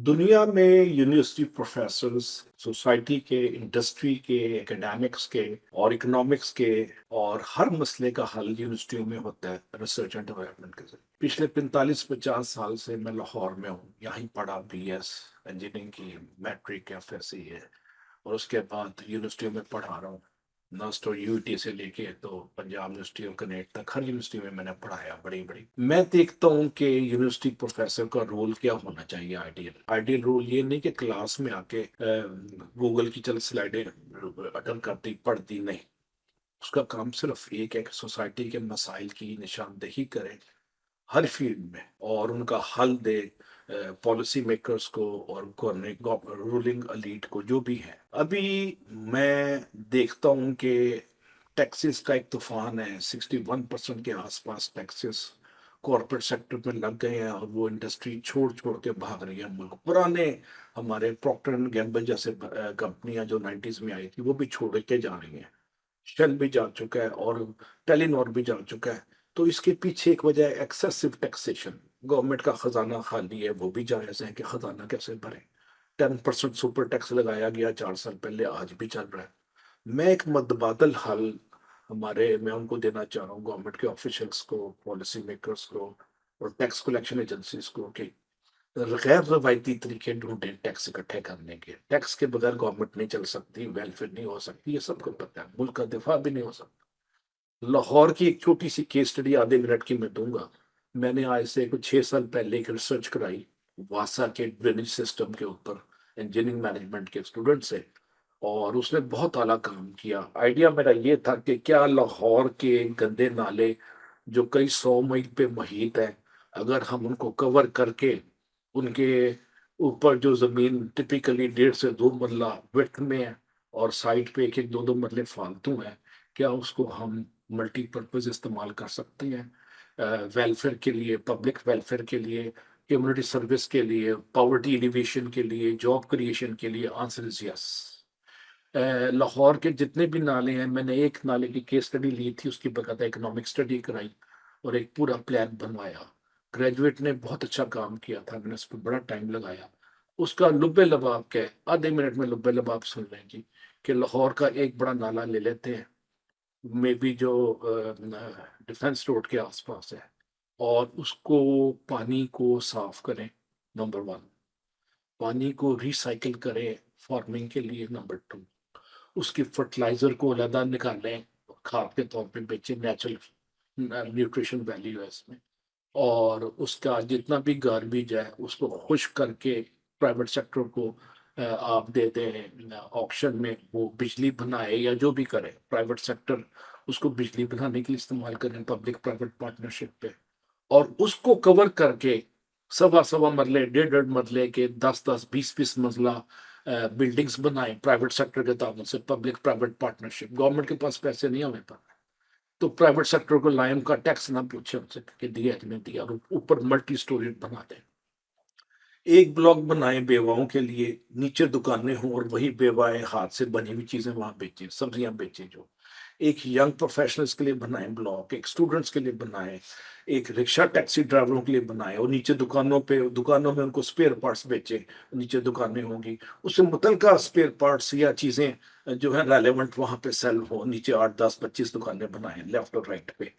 दुनिया में university professors society के, इंडस्ट्री के, एकेडमिक्स के और इकोनॉमिक्स के और हर मसले का हल यूनिवर्सिटियों में होता है रिसर्च एंड डेवलपमेंट के जरिए। पिछले 45-50 साल से मैं लाहौर में हूँ, यहाँ पढ़ा बीएस इंजीनियरिंग की, मैट्रिक एफ एस सी है और उसके बाद यूनिवर्सिटियों में पढ़ा रहा हूँ। नस्ट और यूटी से लेके तो पंजाब यूनिवर्सिटी और कनेट तक हर यूनिवर्सिटी में मैंने पढ़ाया। बड़ी बड़ी मैं देखता हूँ कि यूनिवर्सिटी प्रोफेसर का रोल क्या होना चाहिए। आइडियल आइडियल रोल ये नहीं कि क्लास में आके गूगल की चल स्लाइडें अटेंड करती पढ़ती, नहीं। उसका काम सिर्फ एक है कि सोसाइटी के मसाइल की निशानदेही करे हर फील्ड में और उनका हल दे पॉलिसी मेकर्स को और रूलिंग एलीट को, जो भी है। अभी मैं देखता हूं कि टैक्सेस का एक तूफान है। 61% के आसपास टैक्सेस कॉर्पोरेट सेक्टर में लग गए हैं और वो इंडस्ट्री छोड़ छोड़ के भाग रही है मुल्क। पुराने हमारे प्रॉक्टर एंड गैम्बल जैसे कंपनियां जो 90s में आई थी वो भी छोड़ के जा रही हैं। शेल भी जा चुका है और टेलीनॉर भी जा चुका है। तो इसके पीछे एक वजह है एक्सेसिव टैक्सेशन। गवर्नमेंट का खजाना खाली है, वो भी जायज है कि खजाना कैसे भरे। 10% सुपर टैक्स लगाया गया 4 साल पहले, आज भी चल रहा है। मैं एक मतबादल हल मैं उनको देना चाह रहा हूँ, गवर्नमेंट के ऑफिशियल्स को, पॉलिसी मेकर्स को और टैक्स कलेक्शन एजेंसीज को, कि गैर रवायती तरीके ढूंढे टैक्स इकट्ठे करने के। टैक्स के बगैर गवर्नमेंट नहीं चल सकती, वेलफेयर नहीं हो सकती, ये सबको पता है। मुल्क का दिफा भी नहीं हो सकता। लाहौर की एक छोटी सी केस स्टडी आधे मिनट की मैं दूंगा। मैंने आज से कुछ 6 साल पहले एक रिसर्च कराई वासा के ड्रेनेज सिस्टम के ऊपर इंजीनियरिंग मैनेजमेंट के स्टूडेंट से, और उसने बहुत आला काम किया। आइडिया मेरा ये था कि क्या लाहौर के गंदे नाले जो कई 100 मील पे मुहित है, अगर हम उनको कवर करके उनके ऊपर जो जमीन टिपिकली 1.5 से 2 मरला विड्थ में है और साइड पे एक एक दो दो मरले फालतू है, क्या उसको हम मल्टीपर्पज इस्तेमाल कर सकते हैं वेलफेयर के लिए, पब्लिक वेलफेयर के लिए, कम्युनिटी सर्विस के लिए, पॉवर्टी एलिवेशन के लिए, जॉब क्रिएशन के लिए? Answer is yes. लाहौर के जितने भी नाले हैं, मैंने एक नाले की केस स्टडी ली थी, उसकी बकायदा इकोनॉमिक स्टडी कराई और एक पूरा प्लान बनवाया। ग्रेजुएट ने बहुत अच्छा काम किया था, मैंने उस पर बड़ा टाइम लगाया। उसका लुब्बे लबाब क्या है, आधे मिनट में लुब्बे लबाब सुन लें जी। कि लाहौर का एक बड़ा नाला ले लेते हैं, मे बी जो डिफेंस रोड के आसपास है, और उसको पानी को साफ करें, नंबर वन। पानी को रिसाइकिल करें फार्मिंग के लिए, नंबर टू। उसकी फर्टिलाइजर को अलहदा निकालें, खाद के तौर पे बेचें, नेचुरल न्यूट्रिशन वैल्यू है इसमें। और उसका जितना भी गार्बेज है उसको खुश्क करके प्राइवेट सेक्टर को आप दे दें ऑक्शन में, वो बिजली बनाए या जो भी करे प्राइवेट सेक्टर, उसको बिजली बनाने के लिए इस्तेमाल करें पब्लिक प्राइवेट पार्टनरशिप पे। और उसको कवर करके सवा सवा मरले, 1.5 1.5 मरले के 10 10 20 20 मंजिला बिल्डिंग्स बनाए प्राइवेट सेक्टर के ताबन से, पब्लिक प्राइवेट पार्टनरशिप। गवर्नमेंट के पास पैसे नहीं, हमें पर तो प्राइवेट सेक्टर को लाइन का टैक्स ना पूछे उनसे कि दिया कि नहीं दिया, और ऊपर मल्टी स्टोरी बना दें। एक ब्लॉक बनाए बेवाओं के लिए, नीचे दुकानें हों और वही बेवाएं हाथ से बनी हुई चीजें वहां बेचें, सब्जियां बेचें। जो एक यंग प्रोफेशनल्स के लिए बनाए ब्लॉक, एक स्टूडेंट्स के लिए बनाए, एक रिक्शा टैक्सी ड्राइवरों के लिए बनाए, और नीचे दुकानों में उनको स्पेयर पार्ट्स बेचे। नीचे दुकानें होंगी, उससे मुतलका स्पेयर पार्ट्स या चीजें जो है रेलेवेंट वहां पे सेल हो। नीचे 8 10 25 दुकानें बनाए लेफ्ट और राइट पे,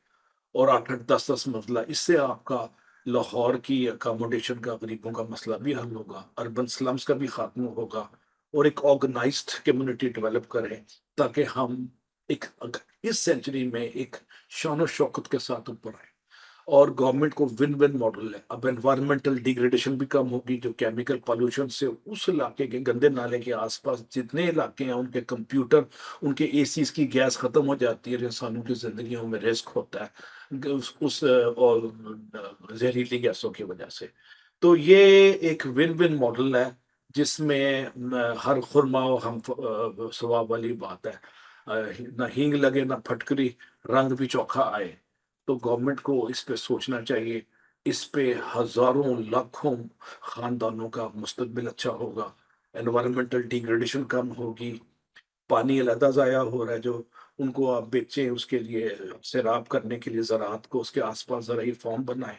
और 8 8 10 10 मंजिला। इससे आपका लाहौर की अकोमोडेशन का, गरीबों का मसला भी हल होगा, अर्बन स्लम्स का भी खात्मा होगा, और एक ऑर्गेनाइज्ड कम्युनिटी डेवलप करें, ताकि हम एक इस सेंचुरी में एक शान शौकत के साथ ऊपर आए। और गवर्नमेंट को विन विन मॉडल है। अब एनवायरमेंटल डिग्रेडेशन भी कम होगी, जो केमिकल पॉल्यूशन से उस इलाके के गंदे नाले के आसपास जितने इलाके हैं उनके कंप्यूटर, उनके एसीज की गैस खत्म हो जाती है, इंसानों की जिंदगियों में रिस्क होता है और जहरीली गैसों की वजह से। तो ये एक विन विन मॉडल है, जिसमें हर खुरमा और हम सवाब वाली बात है। ना हींग लगे ना फटकरी, रंग भी चोखा आए। तो गवर्नमेंट को इस पे सोचना चाहिए। इस पे हजारों लाखों खानदानों का मुस्तकबिल अच्छा होगा, एनवायरमेंटल डिग्रेडेशन कम होगी, पानी अलहदा ज़ाया हो रहा है जो उनको आप बेचें, उसके लिए सैराब करने के लिए ज़राअत को उसके आसपास ज़राई फॉर्म बनाएं,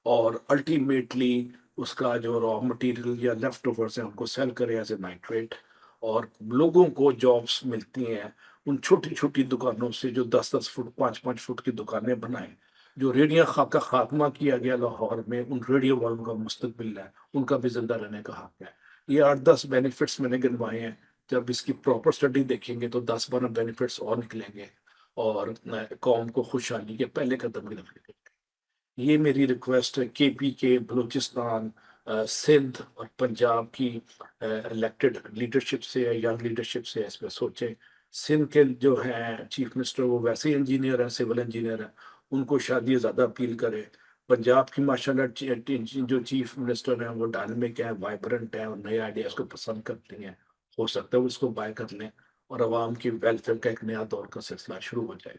और अल्टीमेटली اس کا جو را مٹیریل یا لیفٹ اوورس ہیں ان کو سیل کرے ایز اے نائٹریٹ، اور لوگوں کو جابس ملتی ہیں ان چھوٹی چھوٹی دکانوں سے جو 10 10 فٹ 5 5 فٹ کی دکانیں بنائیں. جو ریڈیاں کا خاتمہ کیا گیا لاہور میں، ان ریڈیو والوں کا مستقبل ہے، ان کا بھی زندہ رہنے کا حق ہے. یہ 8 10 بینیفٹس میں نے گنوائے ہیں. جب اس کی پراپر اسٹڈی دیکھیں گے تو 10 12 بینیفٹس اور نکلیں گے، اور قوم کو خوشحالی کے پہلے قدم کی طرف لے. یہ میری ریکویسٹ ہے کے پی کے، بلوچستان، سندھ اور پنجاب کی الیکٹڈ لیڈرشپ سے، ینگ لیڈرشپ سے اس پہ سوچیں. سندھ کے جو ہیں چیف منسٹر وہ ویسے ہی انجینئر ہیں، سول انجینئر ہیں، ان کو شاید یہ زیادہ اپیل کرے. پنجاب کی ماشاء اللہ جو چیف منسٹر ہیں وہ ڈائنمک ہیں، وائبرنٹ ہیں، اور نئے آئیڈیاز کو پسند کرتی ہیں. ہو سکتا ہے وہ اس کو بائی کر لیں اور عوام کی ویلفیئر کا ایک نیا دور کا سلسلہ شروع ہو جائے.